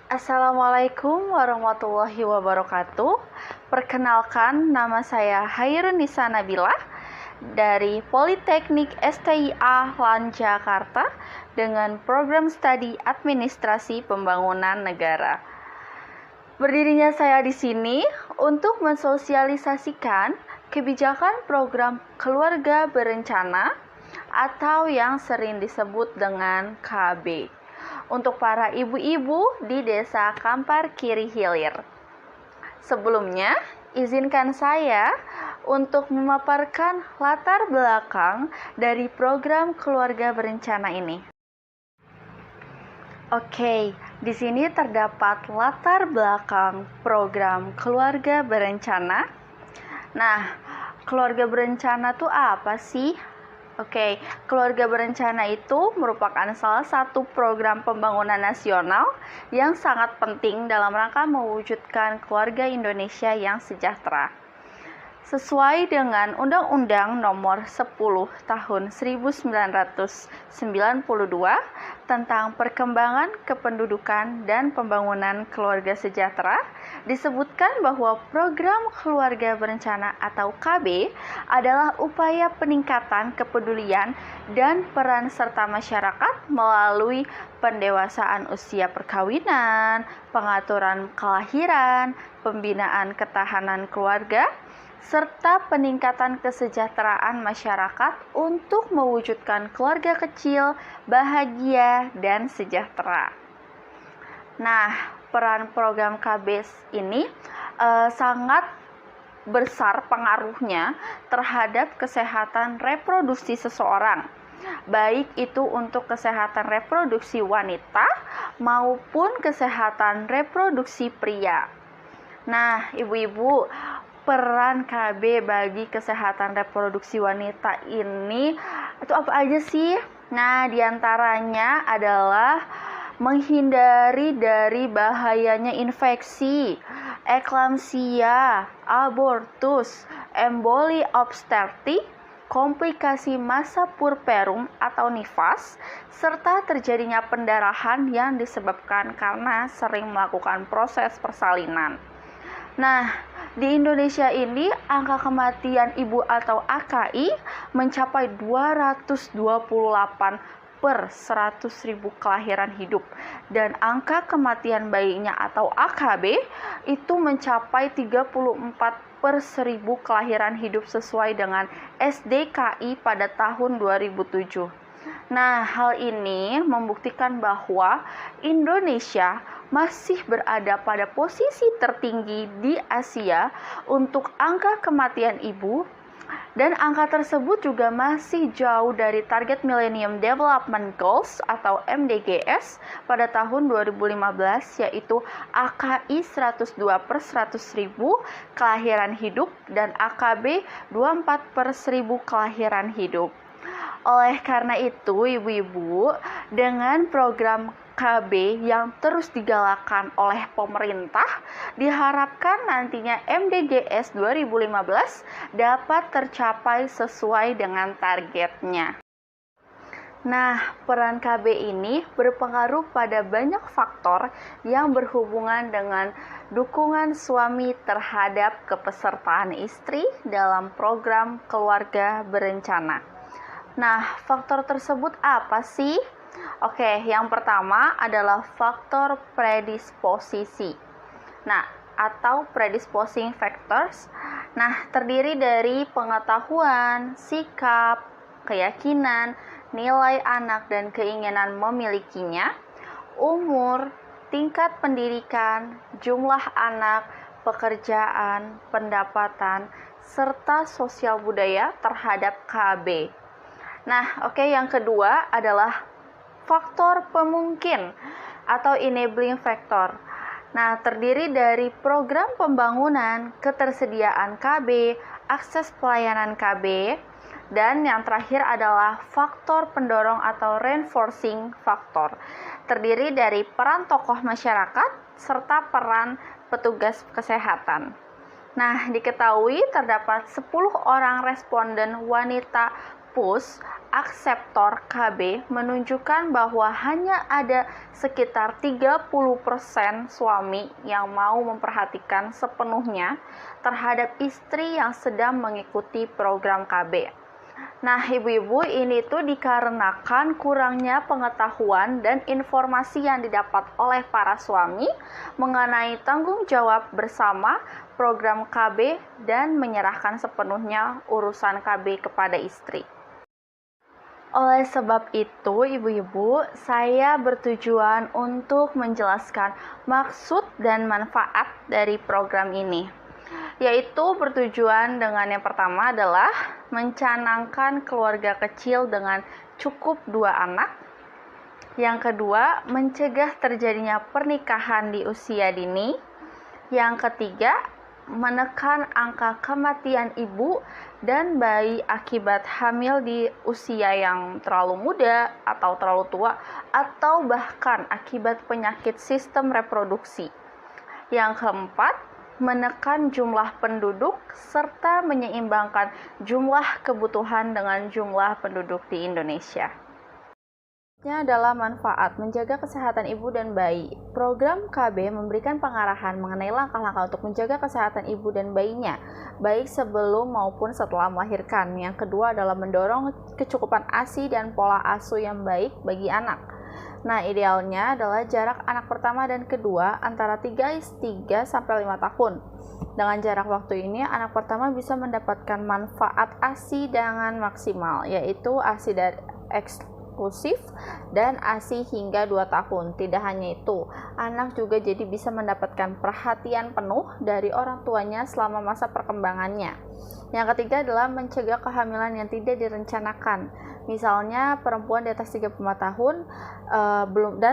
Assalamualaikum warahmatullahi wabarakatuh. Perkenalkan, nama saya Hairun Nisa Nabila dari Politeknik STIA LAN Jakarta dengan program studi Administrasi Pembangunan Negara. Berdirinya saya di sini untuk mensosialisasikan kebijakan program keluarga berencana atau yang sering disebut dengan KB untuk para ibu-ibu di Desa Kampar Kiri Hilir. Sebelumnya, izinkan saya untuk memaparkan latar belakang dari program keluarga berencana ini. Oke, di sini terdapat latar belakang program keluarga berencana. Nah, keluarga berencana itu apa sih? Oke, keluarga berencana itu merupakan salah satu program pembangunan nasional yang sangat penting dalam rangka mewujudkan keluarga Indonesia yang sejahtera. Sesuai dengan Undang-Undang Nomor 10 Tahun 1992 tentang Perkembangan Kependudukan dan Pembangunan Keluarga Sejahtera, disebutkan bahwa program keluarga berencana atau KB adalah upaya peningkatan kepedulian dan peran serta masyarakat melalui pendewasaan usia perkawinan, pengaturan kelahiran, pembinaan ketahanan keluarga, serta peningkatan kesejahteraan masyarakat untuk mewujudkan keluarga kecil, bahagia, dan sejahtera. Nah, peran program KB ini sangat besar pengaruhnya terhadap kesehatan reproduksi seseorang, baik itu untuk kesehatan reproduksi wanita maupun kesehatan reproduksi pria. Nah, ibu-ibu, peran KB bagi kesehatan reproduksi wanita ini itu apa aja sih? Nah, diantaranya adalah menghindari dari bahayanya infeksi, eklamsia, abortus, emboli obstetrik, komplikasi masa puerperum atau nifas, serta terjadinya pendarahan yang disebabkan karena sering melakukan proses persalinan. Nah, di Indonesia ini angka kematian ibu atau AKI mencapai 228 per 100.000 kelahiran hidup, dan angka kematian bayinya atau AKB itu mencapai 34 per 1.000 kelahiran hidup sesuai dengan SDKI pada tahun 2007. Nah, hal ini membuktikan bahwa Indonesia masih berada pada posisi tertinggi di Asia untuk angka kematian ibu, dan angka tersebut juga masih jauh dari target Millennium Development Goals atau MDGs pada tahun 2015, yaitu AKI 102 per 100.000 kelahiran hidup dan AKB 24 per 1.000 kelahiran hidup. Oleh karena itu, ibu-ibu, dengan program KB yang terus digalakkan oleh pemerintah, diharapkan nantinya MDGs 2015 dapat tercapai sesuai dengan targetnya. Nah, peran KB ini berpengaruh pada banyak faktor yang berhubungan dengan dukungan suami terhadap kepesertaan istri dalam program keluarga berencana. Nah, faktor tersebut apa sih? Oke, yang pertama adalah faktor predisposisi. Nah, atau predisposing factors. Nah, terdiri dari pengetahuan, sikap, keyakinan, nilai anak dan keinginan memilikinya, umur, tingkat pendidikan, jumlah anak, pekerjaan, pendapatan, serta sosial budaya terhadap KB. Nah, yang kedua adalah faktor pemungkin atau enabling factor. Nah, terdiri dari program pembangunan, ketersediaan KB, akses pelayanan KB, dan yang terakhir adalah faktor pendorong atau reinforcing factor. Terdiri dari peran tokoh masyarakat serta peran petugas kesehatan. Nah, diketahui terdapat 10 orang responden wanita PUS akseptor KB menunjukkan bahwa hanya ada sekitar 30% suami yang mau memperhatikan sepenuhnya terhadap istri yang sedang mengikuti program KB. Nah, ibu-ibu, ini tuh dikarenakan kurangnya pengetahuan dan informasi yang didapat oleh para suami mengenai tanggung jawab bersama program KB dan menyerahkan sepenuhnya urusan KB kepada istri. Oleh sebab itu, ibu-ibu, saya bertujuan untuk menjelaskan maksud dan manfaat dari program ini, yaitu bertujuan dengan yang pertama adalah mencanangkan keluarga kecil dengan cukup 2 anak. Yang kedua, mencegah terjadinya pernikahan di usia dini. Yang ketiga, menekan angka kematian ibu dan bayi akibat hamil di usia yang terlalu muda atau terlalu tua, atau bahkan akibat penyakit sistem reproduksi. Yang keempat, menekan jumlah penduduk serta menyeimbangkan jumlah kebutuhan dengan jumlah penduduk di Indonesia. Adalah manfaat menjaga kesehatan ibu dan bayi. Program KB memberikan pengarahan mengenai langkah-langkah untuk menjaga kesehatan ibu dan bayinya, baik sebelum maupun setelah melahirkan. Yang kedua adalah mendorong kecukupan ASI dan pola asuh yang baik bagi anak. Nah, idealnya adalah jarak anak pertama dan kedua antara 3:3 sampai 5 tahun. Dengan jarak waktu ini, anak pertama bisa mendapatkan manfaat ASI dengan maksimal, yaitu ASI dari eksklusif dan ASI hingga 2 tahun. Tidak hanya itu, anak juga jadi bisa mendapatkan perhatian penuh dari orang tuanya selama masa perkembangannya. Yang ketiga adalah mencegah kehamilan yang tidak direncanakan. Misalnya perempuan di atas 35 tahun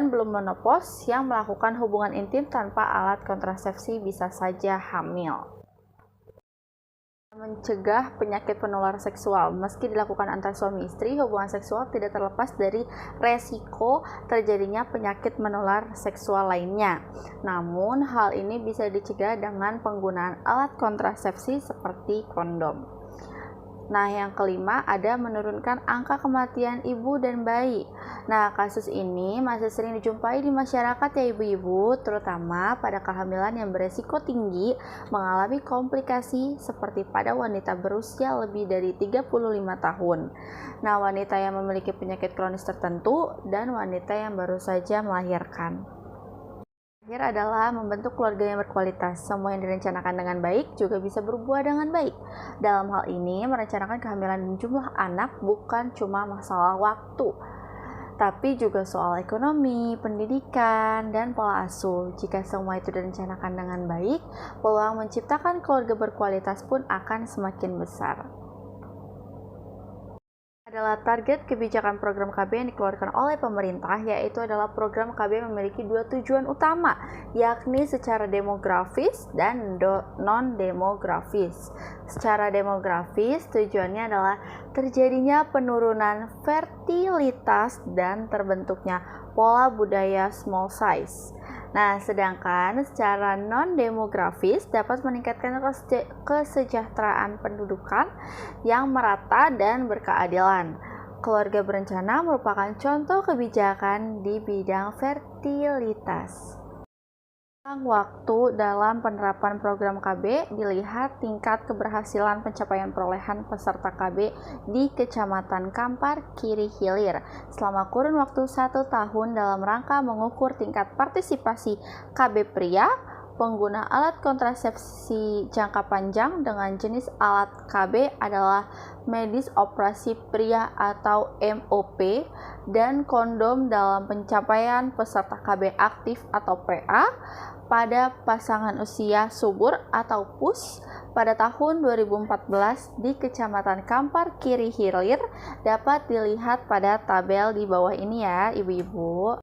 belum menopause yang melakukan hubungan intim tanpa alat kontrasepsi bisa saja hamil. Mencegah penyakit penular seksual. Meski dilakukan antar suami istri, hubungan seksual tidak terlepas dari resiko terjadinya penyakit menular seksual lainnya. Namun, hal ini bisa dicegah dengan penggunaan alat kontrasepsi seperti kondom. Nah, yang kelima ada menurunkan angka kematian ibu dan bayi. Nah, kasus ini masih sering dijumpai di masyarakat ya ibu-ibu, terutama pada kehamilan yang beresiko tinggi mengalami komplikasi seperti pada wanita berusia lebih dari 35 tahun. Nah, wanita yang memiliki penyakit kronis tertentu dan wanita yang baru saja melahirkan. Terakhir adalah membentuk keluarga yang berkualitas. Semua yang direncanakan dengan baik juga bisa berbuah dengan baik. Dalam hal ini, merencanakan kehamilan dan jumlah anak bukan cuma masalah waktu, tapi juga soal ekonomi, pendidikan, dan pola asuh. Jika semua itu direncanakan dengan baik, peluang menciptakan keluarga berkualitas pun akan semakin besar. Adalah target kebijakan program KB yang dikeluarkan oleh pemerintah, yaitu adalah program KB memiliki 2 tujuan utama, yakni secara demografis dan non-demografis. Secara demografis, tujuannya adalah terjadinya penurunan fertilitas dan terbentuknya pola budaya small size. Nah, sedangkan secara non-demografis dapat meningkatkan kesejahteraan pendudukan yang merata dan berkeadilan. Keluarga berencana merupakan contoh kebijakan di bidang fertilitas. Waktu dalam penerapan program KB dilihat tingkat keberhasilan pencapaian perolehan peserta KB di Kecamatan Kampar Kiri Hilir selama kurun waktu 1 tahun dalam rangka mengukur tingkat partisipasi KB pria, pengguna alat kontrasepsi jangka panjang dengan jenis alat KB adalah medis operasi pria atau MOP, dan kondom dalam pencapaian peserta KB aktif atau PA pada pasangan usia subur atau PUS pada tahun 2014 di Kecamatan Kampar Kiri Hilir dapat dilihat pada tabel di bawah ini ya ibu-ibu.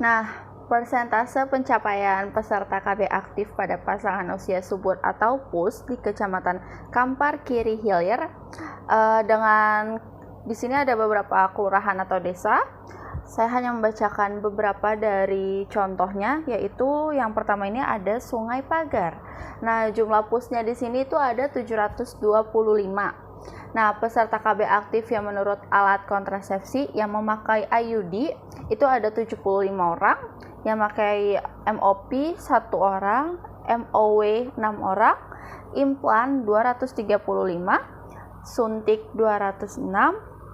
Nah, persentase pencapaian peserta KB aktif pada pasangan usia subur atau PUS di Kecamatan Kampar Kiri Hilir dengan di sini ada beberapa kelurahan atau desa. Saya hanya membacakan beberapa dari contohnya, yaitu yang pertama ini ada Sungai Pagar. Nah, jumlah PUS-nya di sini itu ada 725. Nah, peserta KB aktif yang menurut alat kontrasepsi yang memakai IUD itu ada 75 orang, yang memakai MOP 1 orang, MOW 6 orang, implan 235, suntik 206,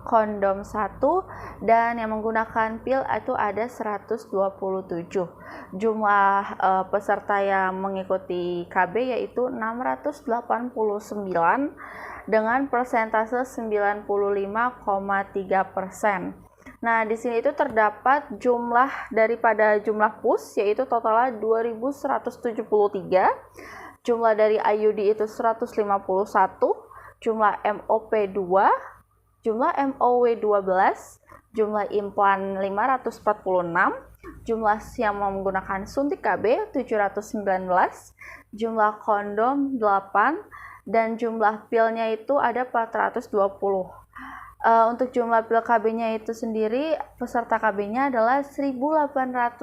kondom 1, dan yang menggunakan pil itu ada 127. Jumlah peserta yang mengikuti KB yaitu 689 dengan persentase 95,3%. Nah, di sini itu terdapat jumlah daripada jumlah pus yaitu totalnya 2173, jumlah dari IUD itu 151, jumlah MOP 2, jumlah MOW 12, jumlah implan 546, jumlah yang menggunakan suntik KB 719, jumlah kondom 8, dan jumlah pilnya itu ada 420. Untuk jumlah pil KB-nya itu sendiri, peserta KB-nya adalah 1881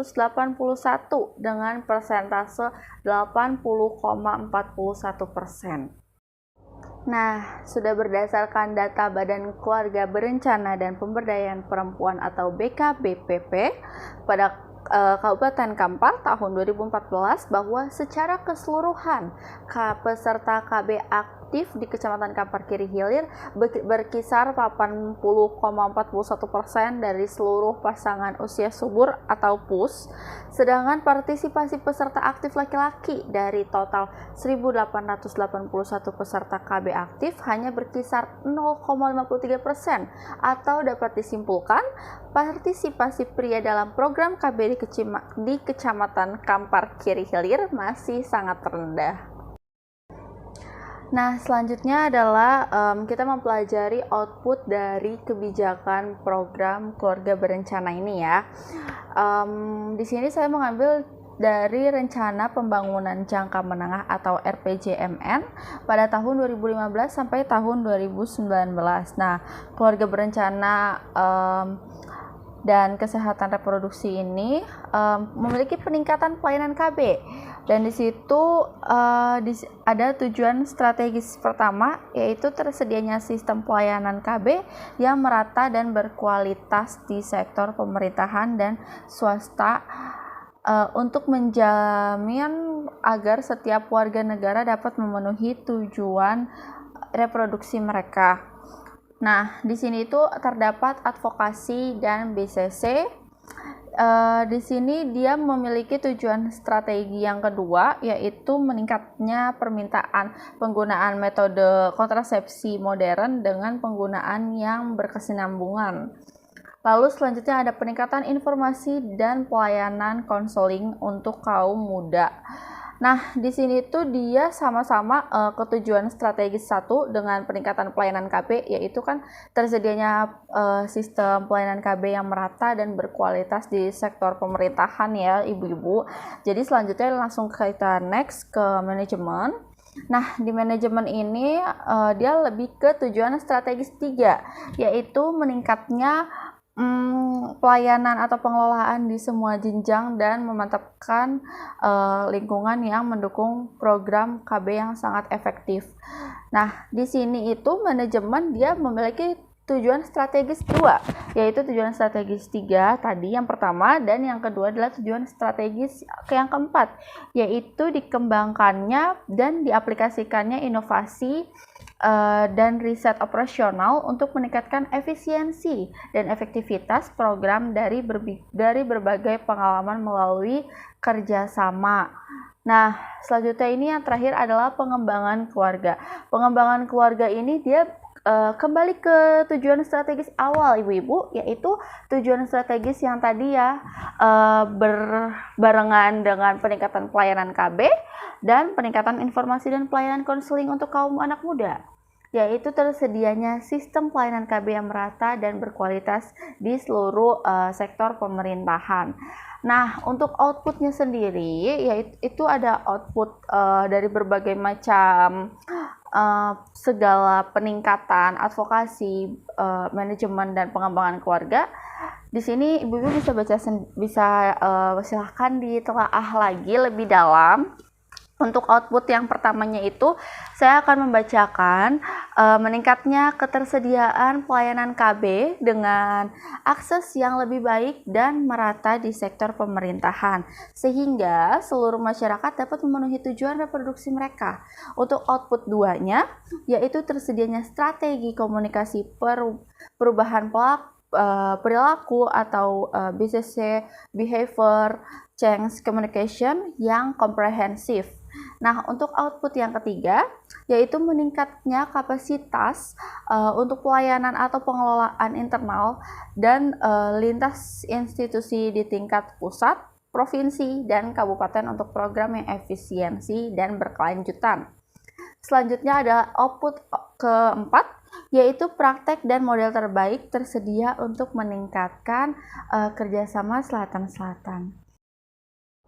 dengan persentase 80,41%. Nah, sudah berdasarkan data Badan Keluarga Berencana dan Pemberdayaan Perempuan atau BKBPP pada Kabupaten Kampar tahun 2014 bahwa secara keseluruhan peserta KB aktif di Kecamatan Kampar Kiri Hilir berkisar 80,41% dari seluruh pasangan usia subur atau PUS, sedangkan partisipasi peserta aktif laki-laki dari total 1.881 peserta KB aktif hanya berkisar 0,53%, atau dapat disimpulkan partisipasi pria dalam program KB di Kecamatan Kampar Kiri Hilir masih sangat rendah. Nah, selanjutnya adalah kita mempelajari output dari kebijakan program keluarga berencana ini ya. Di sini saya mengambil dari Rencana Pembangunan Jangka Menengah atau RPJMN pada tahun 2015 sampai tahun 2019. Nah, keluarga berencana dan kesehatan reproduksi ini memiliki peningkatan pelayanan KB, dan di situ ada tujuan strategis pertama yaitu tersedianya sistem pelayanan KB yang merata dan berkualitas di sektor pemerintahan dan swasta untuk menjamin agar setiap warga negara dapat memenuhi tujuan reproduksi mereka. Nah, di sini itu terdapat advokasi dan BCC. Di sini dia memiliki tujuan strategi yang kedua, yaitu meningkatnya permintaan penggunaan metode kontrasepsi modern dengan penggunaan yang berkesinambungan. Lalu selanjutnya ada peningkatan informasi dan pelayanan konseling untuk kaum muda. Nah, di sini tuh dia sama-sama ketujuan strategis satu dengan peningkatan pelayanan KB, yaitu kan tersedianya sistem pelayanan KB yang merata dan berkualitas di sektor pemerintahan ya, ibu-ibu. Jadi selanjutnya langsung kita next ke manajemen. Nah, di manajemen ini dia lebih ke tujuan strategis 3, yaitu meningkatnya pelayanan atau pengelolaan di semua jenjang dan memantapkan lingkungan yang mendukung program KB yang sangat efektif. Nah, di sini itu manajemen dia memiliki tujuan strategis 2, yaitu tujuan strategis 3 tadi yang pertama, dan yang kedua adalah tujuan strategis yang keempat, yaitu dikembangkannya dan diaplikasikannya inovasi dan riset operasional untuk meningkatkan efisiensi dan efektivitas program dari berbagai pengalaman melalui kerjasama. Nah, selanjutnya ini yang terakhir adalah pengembangan keluarga. Pengembangan keluarga ini dia kembali ke tujuan strategis awal, ibu-ibu, yaitu tujuan strategis yang tadi ya berbarengan dengan peningkatan pelayanan KB dan peningkatan informasi dan pelayanan konseling untuk kaum anak muda, yaitu tersedianya sistem pelayanan KB yang merata dan berkualitas di seluruh sektor pemerintahan. Nah, untuk outputnya sendiri, yaitu ada output dari berbagai macam segala peningkatan advokasi, manajemen dan pengembangan keluarga. Di sini ibu-ibu bisa silahkan ditelaah lagi lebih dalam Untuk output yang pertamanya itu, saya akan membacakan meningkatnya ketersediaan pelayanan KB dengan akses yang lebih baik dan merata di sektor pemerintahan, sehingga seluruh masyarakat dapat memenuhi tujuan reproduksi mereka. Untuk output 2-nya, yaitu tersedianya strategi komunikasi perubahan perilaku atau BCC, behavior change communication yang komprehensif. Nah, untuk output yang ketiga, yaitu meningkatnya kapasitas untuk pelayanan atau pengelolaan internal dan lintas institusi di tingkat pusat, provinsi, dan kabupaten untuk program yang efisiensi dan berkelanjutan. Selanjutnya ada output keempat, yaitu praktek dan model terbaik tersedia untuk meningkatkan kerjasama selatan-selatan.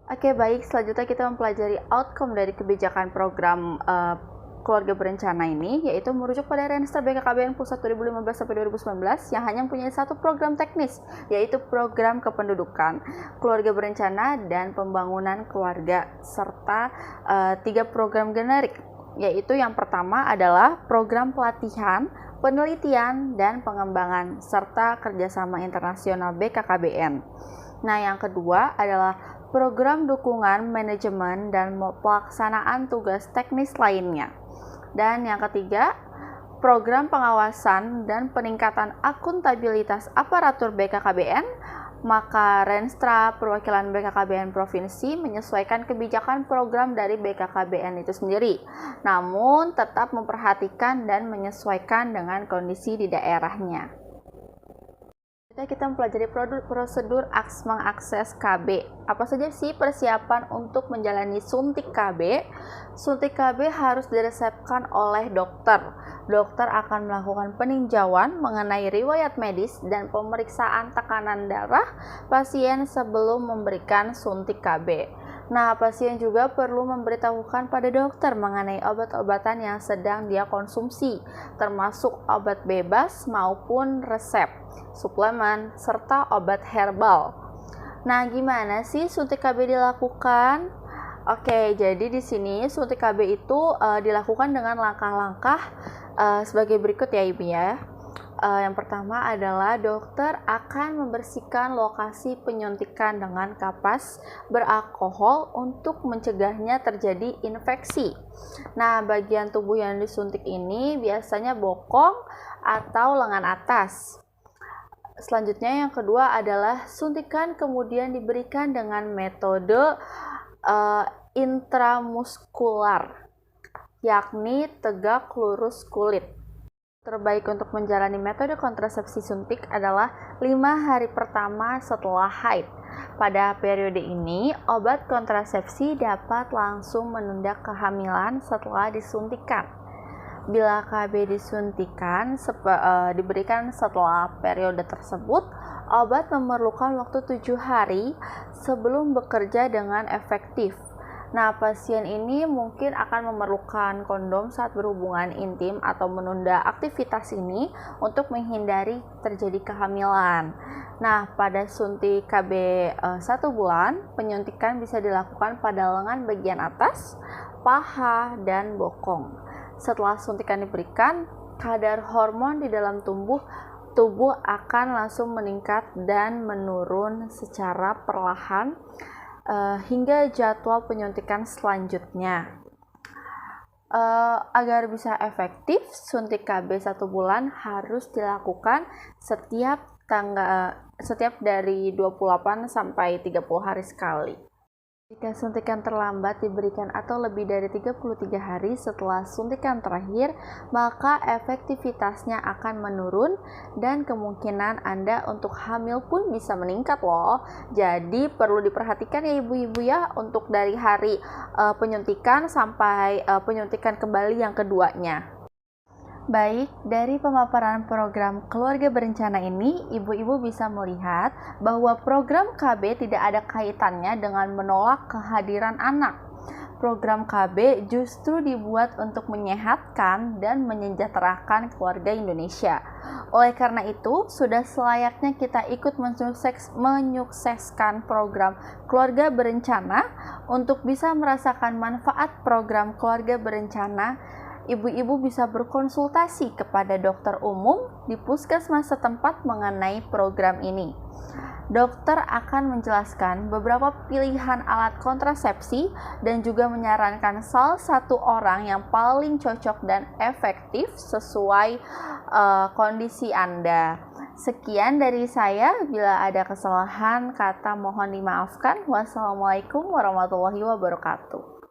Oke, baik. Selanjutnya kita mempelajari outcome dari kebijakan program keluarga berencana ini, yaitu merujuk pada Renstra BKKBN Pusat 2015-2019 yang hanya mempunyai satu program teknis, yaitu program kependudukan, keluarga berencana, dan pembangunan keluarga, serta 3 program generik, yaitu yang pertama adalah program pelatihan, penelitian, dan pengembangan, serta kerjasama internasional BKKBN. Nah, yang kedua adalah program dukungan manajemen dan pelaksanaan tugas teknis lainnya. Dan yang ketiga, program pengawasan dan peningkatan akuntabilitas aparatur BKKBN, maka Renstra perwakilan BKKBN Provinsi menyesuaikan kebijakan program dari BKKBN itu sendiri, namun tetap memperhatikan dan menyesuaikan dengan kondisi di daerahnya. Kita mempelajari prosedur mengakses KB. Apa saja sih persiapan untuk menjalani suntik KB? Suntik KB harus diresepkan oleh dokter. Dokter akan melakukan peninjauan mengenai riwayat medis dan pemeriksaan tekanan darah pasien sebelum memberikan suntik KB. Nah, pasien juga perlu memberitahukan pada dokter mengenai obat-obatan yang sedang dia konsumsi, termasuk obat bebas maupun resep, suplemen, serta obat herbal. Nah, gimana sih suntik KB dilakukan? Oke, jadi di sini suntik KB itu dilakukan dengan langkah-langkah sebagai berikut ya Ibu ya. Yang pertama adalah dokter akan membersihkan lokasi penyuntikan dengan kapas beralkohol untuk mencegahnya terjadi infeksi. Nah, bagian tubuh yang disuntik ini biasanya bokong atau lengan atas. Selanjutnya yang kedua adalah suntikan kemudian diberikan dengan metode intramuskular, yakni tegak lurus kulit. Terbaik untuk menjalani metode kontrasepsi suntik adalah 5 hari pertama setelah haid. Pada periode ini, obat kontrasepsi dapat langsung menunda kehamilan setelah disuntikan. Bila KB disuntikan diberikan setelah periode tersebut, obat memerlukan waktu 7 hari sebelum bekerja dengan efektif. Nah, pasien ini mungkin akan memerlukan kondom saat berhubungan intim atau menunda aktivitas ini untuk menghindari terjadi kehamilan. Nah, pada suntik KB 1 bulan, penyuntikan bisa dilakukan pada lengan bagian atas, paha, dan bokong. Setelah suntikan diberikan, kadar hormon di dalam tubuh akan langsung meningkat dan menurun secara perlahan hingga jadwal penyuntikan selanjutnya. Agar bisa efektif, suntik KB 1 bulan harus dilakukan setiap dari 28 sampai 30 hari sekali. Jika suntikan terlambat diberikan atau lebih dari 33 hari setelah suntikan terakhir, maka efektivitasnya akan menurun dan kemungkinan Anda untuk hamil pun bisa meningkat loh. Jadi perlu diperhatikan ya ibu-ibu ya, untuk dari hari penyuntikan sampai penyuntikan kembali yang keduanya. Baik, dari pemaparan program keluarga berencana ini, ibu-ibu bisa melihat bahwa program KB tidak ada kaitannya dengan menolak kehadiran anak. program KB justru dibuat untuk menyehatkan dan menyejahterakan keluarga Indonesia. Oleh karena itu, sudah selayaknya kita ikut menyukseskan program keluarga berencana. Untuk bisa merasakan manfaat program keluarga berencana, ibu-ibu bisa berkonsultasi kepada dokter umum di puskesmas setempat mengenai program ini. Dokter akan menjelaskan beberapa pilihan alat kontrasepsi dan juga menyarankan salah satu orang yang paling cocok dan efektif sesuai kondisi Anda. Sekian dari saya, bila ada kesalahan kata mohon dimaafkan. Wassalamualaikum warahmatullahi wabarakatuh.